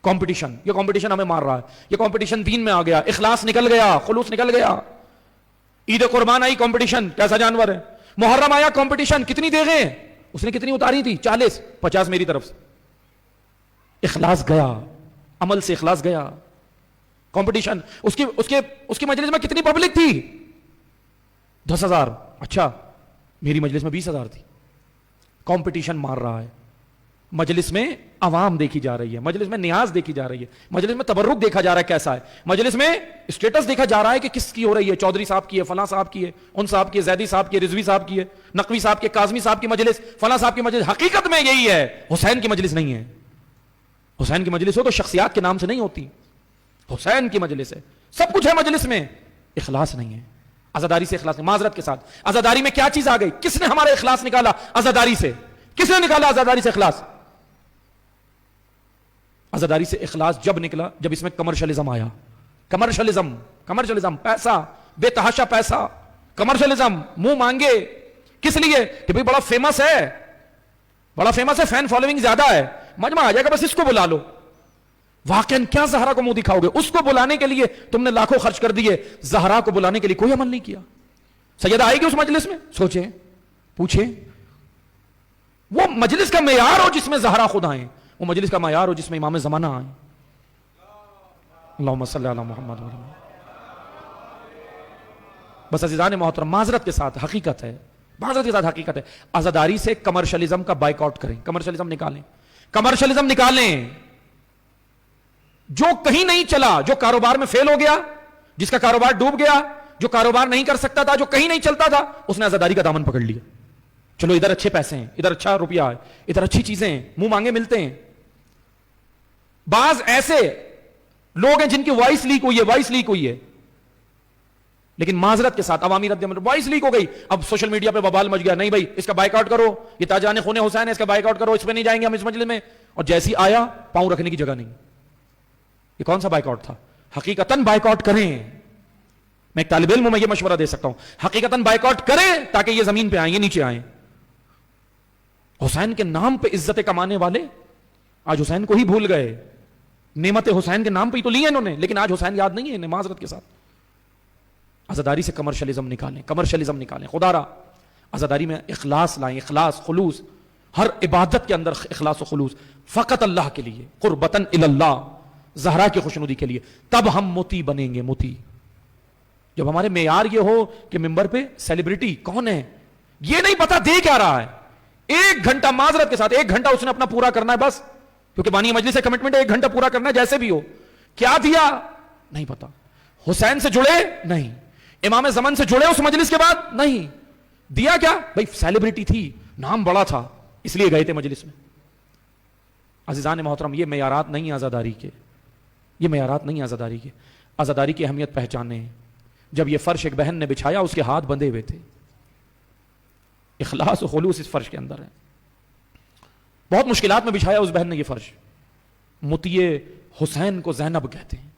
Competition, یہ competition ہمیں مار رہا ہے، یہ کمپٹیشن دین میں آ گیا، اخلاص نکل گیا، خلوص نکل گیا. عید قربان آئی کمپٹیشن، کیسا جانور ہے. محرم آیا کمپٹیشن، کتنی دیگیں اس نے کتنی اتاری تھی، 40 50 میری طرف سے. اخلاص گیا، عمل سے اخلاص گیا. کمپٹیشن، اس کی مجلس میں کتنی پبلک تھی؟ 10,000. اچھا میری مجلس میں 20,000 تھی. کمپٹیشن مار رہا ہے. مجلس میں عوام دیکھی جا رہی ہے، مجلس میں نیاز دیکھی جا رہی ہے، مجلس میں تبرک دیکھا جا رہا ہے کیسا ہے، مجلس میں اسٹیٹس دیکھا جا رہا ہے کہ کس کی ہو رہی ہے، چودھری صاحب کی ہے، فلاں صاحب کی ہے، ان صاحب کی ہے، زیدی صاحب کی ہے، رضوی صاحب کی ہے، نقوی صاحب کی، کاظمی صاحب کی مجلس، فلاں صاحب کی مجلس. حقیقت میں یہی ہے، حسین کی مجلس نہیں ہے. حسین کی مجلس ہو تو شخصیات کے نام سے نہیں ہوتی، حسین کی مجلس ہے، سب کچھ ہے مجلس میں، اخلاص نہیں ہے. عزاداری سے اخلاص نہیں. معذرت کے ساتھ عزاداری میں کیا چیز آ گئی؟ کس نے ہمارا اخلاص نکالا عزاداری سے؟ کس نے نکالا عزاداری سے اخلاص؟ عزاداری سے اخلاص جب نکلا جب اس میں کمرشلزم آیا. کمرشلزم، پیسہ، بے تحاشا پیسہ، کمرشلزم، منہ مانگے. کس لیے؟ کہ بھئی بڑا فیمس ہے، فین فالوئنگ زیادہ ہے، مجمع آ جائے گا، بس اس کو بلا لو. واقعاً کیا زہرا کو منہ دکھاؤ گے؟ اس کو بلانے کے لیے تم نے لاکھوں خرچ کر دیے، زہرا کو بلانے کے لیے کوئی عمل نہیں کیا. سیدہ آئے گی اس مجلس میں؟ سوچیں، پوچھیں. وہ مجلس کا معیار ہو جس میں زہرا خود آئیں، وہ مجلس کا معیار ہو جس میں امام زمانہ آئیں. اللہم صلی علی محمد. بس عزیزان محترم، معذرت کے ساتھ حقیقت ہے، عزاداری سے کمرشلزم کا بائیک آؤٹ کریں، کمرشلزم نکالیں. جو کہیں نہیں چلا، جو کاروبار میں فیل ہو گیا، جس کا کاروبار ڈوب گیا، جو کاروبار نہیں کر سکتا تھا، جو کہیں نہیں چلتا تھا، اس نے عزاداری کا دامن پکڑ لیا. چلو ادھر اچھے پیسے ہیں، ادھر اچھا روپیہ ہے، ادھر اچھی چیزیں ہیں، منہ مانگے ملتے ہیں. بعض ایسے لوگ ہیں جن کی وائس لیک ہوئی ہے، لیکن معذرت کے ساتھ عوامی رد عمل، وائس لیک ہو گئی، اب سوشل میڈیا پہ ببال مچ گیا، نہیں بھائی اس کا بائیک آؤٹ کرو، یہ تاجان خون حسین ہے، اس کا بائیک آؤٹ کرو، اس پہ نہیں جائیں گے ہم اس مجلس میں. اور جیسی آیا پاؤں رکھنے کی جگہ نہیں. یہ کون سا بائیک آؤٹ تھا؟ حقیقتاً بائیک آؤٹ کریں. میں ایک طالب علم میں یہ مشورہ دے سکتا ہوں، حقیقتاً بائیک آؤٹ کریں تاکہ یہ زمین پہ آئیں، یہ نیچے آئیں. حسین کے نام پہ عزت کمانے والے آج حسین کو ہی بھول گئے. نعمت حسین کے نام پہ ہی تو لی ہیں انہوں نے، لیکن آج حسین یاد نہیں ہے انہیں. معذرت کے ساتھ عزاداری سے کمرشلزم نکالیں. خدا را عزاداری میں اخلاص لائیں، اخلاص، خلوص. ہر عبادت کے اندر اخلاص و خلوص، فقط اللہ کے لیے، قربتاً اللہ، زہرا کی خوشنودی کے لیے. تب ہم موتی بنیں گے. موتی جب ہمارے معیار یہ ہو کہ ممبر پہ سیلیبریٹی کون ہے یہ نہیں پتا دے کیا رہا ہے. 1 گھنٹہ، معذرت کے ساتھ 1 گھنٹہ اس نے اپنا پورا کرنا ہے بس، کیونکہ بانی مجلس سے کمٹمنٹ ہے 1 گھنٹہ پورا کرنا ہے جیسے بھی ہو. کیا دیا نہیں پتا. حسین سے جڑے نہیں، امام زمن سے جڑے اس مجلس کے بعد نہیں. دیا کیا بھائی؟ سیلیبریٹی تھی، نام بڑا تھا، اس لیے گئے تھے مجلس میں. عزیزان محترم، یہ معیارات نہیں عزاداری کے، یہ معیارات نہیں عزاداری کے. عزاداری کی اہمیت پہچانے. جب یہ فرش ایک بہن نے بچھایا اس کے ہاتھ بندھے ہوئے تھے. اخلاص و خلوص اس فرش کے اندر ہے. بہت مشکلات میں بچھایا اس بہن نے یہ فرش. مطیع حسین کو زینب کہتے ہیں.